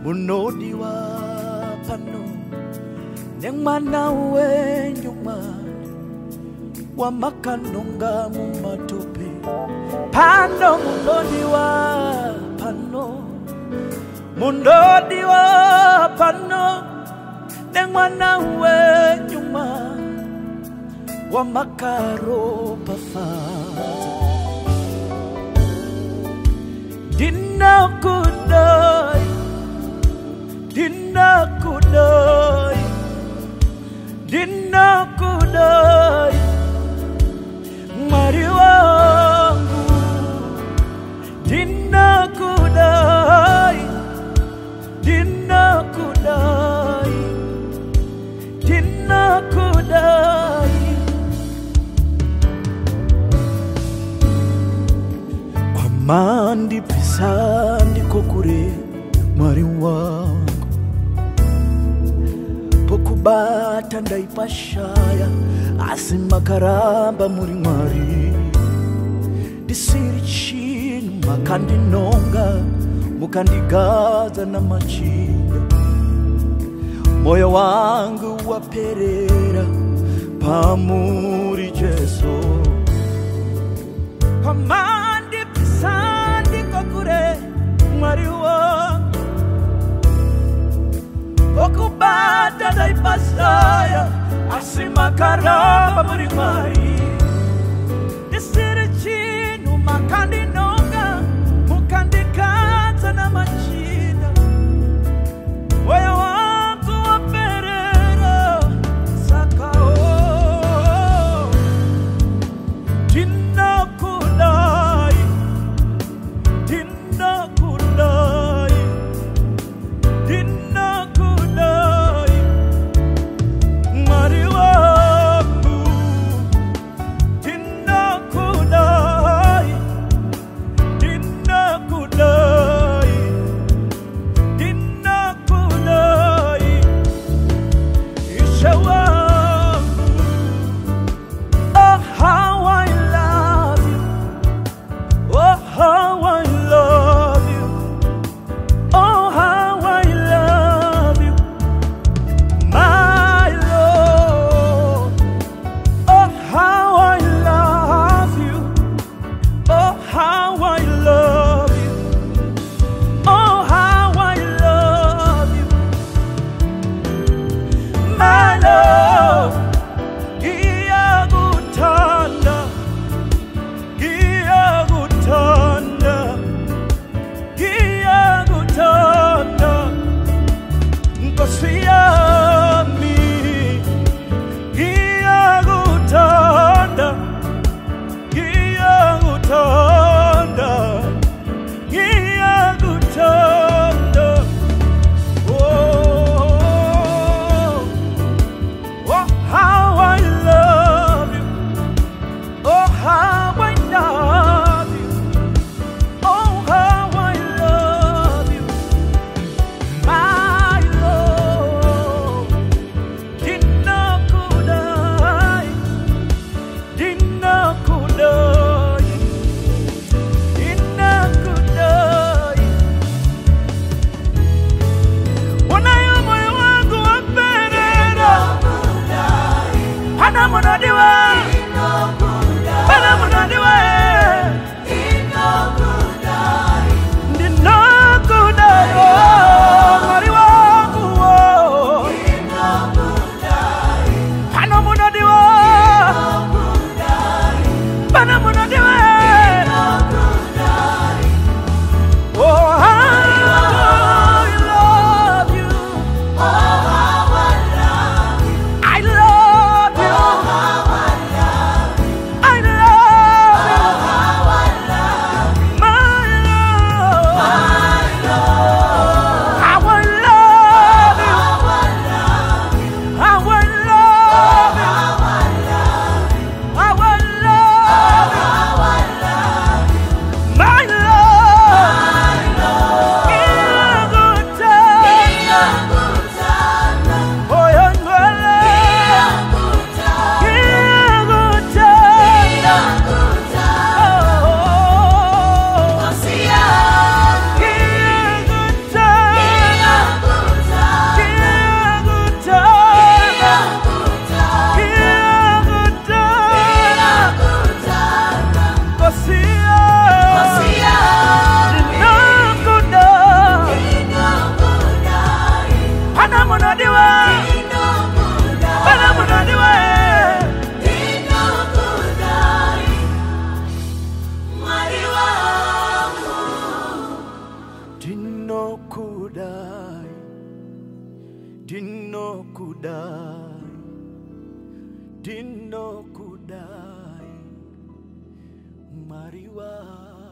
munodiwa pano Nengmana wenyuma Wamakanonga mumatope Pano munodiwa pano Munodiwa pano Nengmana wenyuma Wamakaro pafata Dina kudai Dina kudai Dina kudai Mari wangu Dina kudai Dina kudai Dina kudai Mandi pisandi kokure Mari wangu Pokubata ndaipashaya Asimakaramba muri mari Disiri chinu makandinonga Mukandigaza na machinga Moyo wangu waperera Pamuri Jesu Pamandi pisandi kokure Mari wangu Okubata ndaipashaya Asimakaramba muri mari Disiri chinu makandinonga Mukandikaza na machina Moyo wangu waperera Sakao Dina kudai Dina kudai Dina kudai Mari wangu Dina kudai Dina kudai Dina kudai Isha wangu Oh how I love you Oh how I love you Oh how I love you My Lord Oh how I love you Oh how I love you Oh how I love you My Lord Iyagutanda Iyagutanda Iyagutanda Nkosi yami Iyagutanda Iyagutanda Iyagutanda Oh Oh how I love you Oh how I love you Oh how I love you My Lord Dino kudai, dino kudai, dino kudai, mariwa.